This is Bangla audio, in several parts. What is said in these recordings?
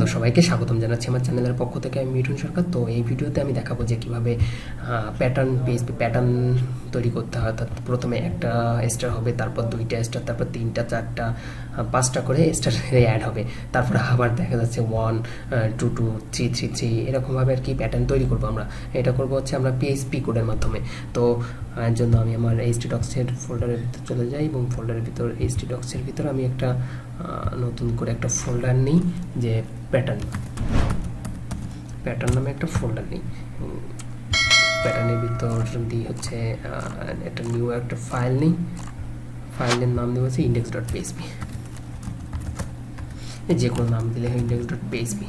হ্যালো সবাইকে স্বাগতম জানাচ্ছি আমার চ্যানেলের পক্ষ থেকে। আমি মিঠুন সরকার। তো এই ভিডিওতে আমি দেখাবো যে কীভাবে পিএইচপি প্যাটার্ন তৈরি করতে হয়। অর্থাৎ প্রথমে একটা স্টার হবে, তারপর দুইটা স্টার, তারপর তিনটা, চারটা, পাঁচটা করে স্টার অ্যাড হবে। তারপর আবার দেখা যাচ্ছে 1 2 2 3 3 3 এরকমভাবে আর কি প্যাটার্ন তৈরি করবো। আমরা এটা করবো হচ্ছে আমরা পিএইচপি কোডের মাধ্যমে। তো এর জন্য আমি আমার htdocs-এর ফোল্ডারের ভিতর চলে যাই এবং ফোল্ডারের ভিতর htdocs-এর ভিতর আমি একটা নতুন করে একটা ফোল্ডার নিই, যে প্যাটার্ন নামে একটা ফোল্ডার নিই। প্যাটার্নের ভিতর দিয়ে হচ্ছে একটা নিউ একটা ফাইল নিই। ফাইলের নাম দেবো হচ্ছে index.php। যে কোনো নাম দিলে হয় index.php।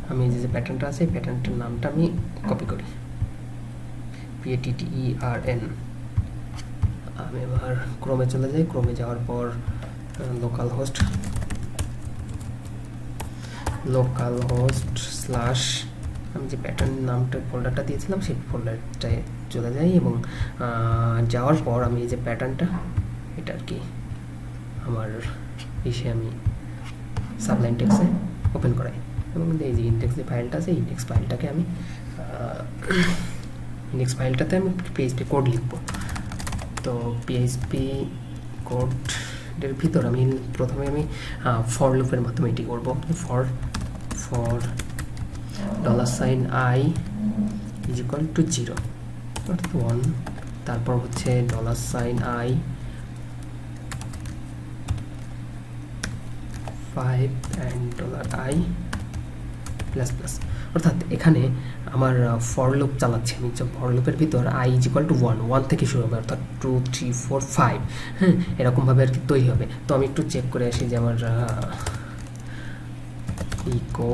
আমি যে প্যাটার্নটা আছে প্যাটার্নটার নামটা আমি কপি করি, pattern। আমি এবার ক্রোমে চলে যাই। ক্রোমে যাওয়ার পর লোকাল হোস্ট স্ল্যাশ আমি যে প্যাটার্ন নামটা ফোল্ডারটা দিয়েছিলাম সেই ফোল্ডারটায় চলে যাই এবং যাওয়ার পর আমি এই যে প্যাটার্নটা এটা আর কি আমার এসে আমি সাবলাইন টেক্সটে ওপেন করাই এবং এই যে ইন্ডেক্স যে ফাইলটা আছে ইন্ডেক্স ফাইলটাকে আমি ইন্ডেক্স ফাইলটাতে আমি পিএইচপি কোড লিখব। তো পিএইচপি কোডের ভিতর আমি প্রথমে আমি ফর লুপের মাধ্যমে এটি করব। For $i is equal to 0 অর্থাৎ 1, তারপর হচ্ছে $i 5 and $i plus plus. অর্থাৎ এখানে আমার ফর লুপ চালাচ্ছি আমি। ফর লুপের ভিতর i is equal to 1 থেকে শুরু হবে, অর্থাৎ 2 3 4 5 হ্যাঁ এরকমভাবে আর কি তৈরি হবে। তো আমি একটু চেক করে আসি যে আমার ইকো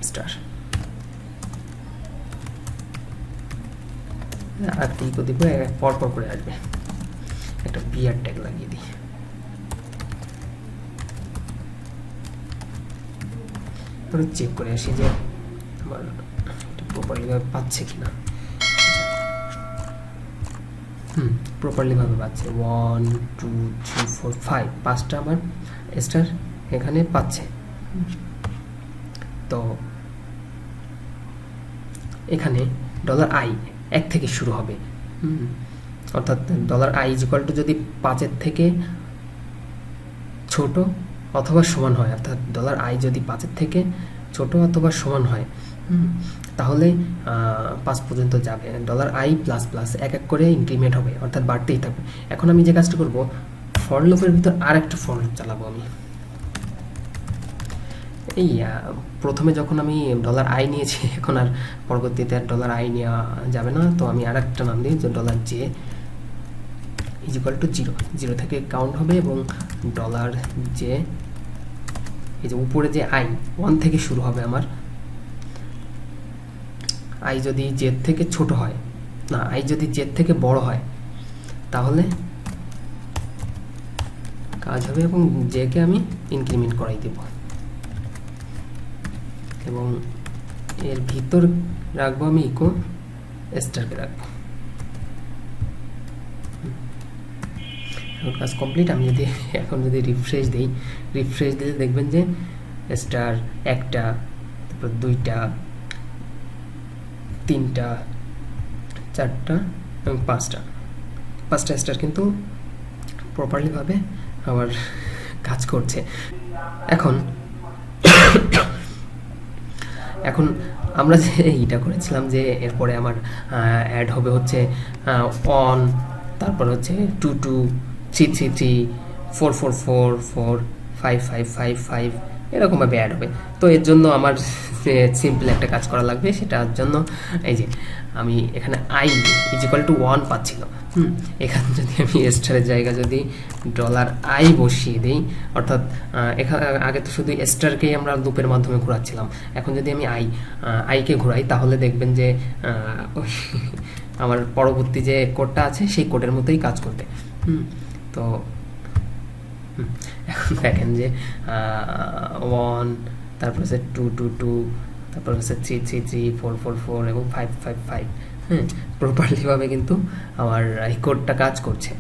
স্টার আর ইকো দিব, পরপর করে আসবে। একটা বিআর ট্যাগ লাগিয়ে দিই। চেক করে আসি যে আমার প্রপারলি ভাবে পাচ্ছে কিনা। প্রপারলি ভাবে পাচ্ছে। 1 2 3 4 5 পাঁচটা আমার স্টার এখানে পাচ্ছে। তো এখানে $i 1 থেকে শুরু হবে, অর্থাৎ $i is equal to যদি 5-এর থেকে ছোট অথবা সমান হয়, অর্থাৎ $i যদি 5-এর থেকে ছোট অথবা সমান হয় তাহলে 5 পর্যন্ত যাবে। $i প্লাস প্লাস এক এক করে ইনক্রিমেন্ট হবে, অর্থাৎ বাড়তেই থাকবে। এখন আমি যে কাজটা করব, ফর লুপের ভিতর আর একটা ফর লুপ চালাবো আমি। এই প্রথমে যখন আমি $i নিয়েছি এখন আর পরবর্তীতে আর $i নেওয়া যাবে না। তো আমি আর একটা নাম দিই যে $j is equal to 0 থেকে কাউন্ট হবে এবং $j এই যে উপরে যে i 1 থেকে শুরু হবে আমার। i যদি j থেকে ছোট হয়, না i যদি j থেকে বড় হয় তাহলে কাজ হবে এবং j কে আমি ইনক্রিমেন্ট করাই দেব এবং এর ভিতর রাখবো আমি ইকো স্টারকে রাখবো। কাজ কমপ্লিট। আমি যদি এখন যদি রিফ্রেশ দিলে দেখবেন যে স্টার একটা, তারপর দুইটা, তিনটা, চারটা এবং পাঁচটা স্টার কিন্তু প্রপারলি ভাবে আবার কাজ করছে। এখন আমরা যে এইটা করেছিলাম যে এরপরে আমার অ্যাড হবে হচ্ছে 1, তারপর হচ্ছে 2 2 3 3 3 4 4 4 4 5 5 5 5 এরকমভাবে অ্যাড হবে। তো এর জন্য আমার সিম্পল একটা কাজ করা লাগবে। সেটার জন্য এই যে আমি এখানে i is equal to 1 পাচ্ছিলাম। এখানে যদি আমি স্টারের জায়গা যদি $i বসিয়ে দিই, অর্থাৎ এখানে আগে তো শুধু স্টারকেই আমরা লুপের মাধ্যমে ঘোরাচ্ছিলাম, এখন যদি আমি i কে ঘোরাই তাহলে দেখবেন যে আমার পরবর্তী যে কোডটা আছে সেই কোডের মতোই কাজ করবে। তো এখন দেখেন যে 1, তারপর হচ্ছে 2 2 2, তারপর হচ্ছে 3 3 3 4 4 4 এবং 5 5 5 প্রপারলি ভাবে কিন্তু আমার এই কোডটা কাজ করছে।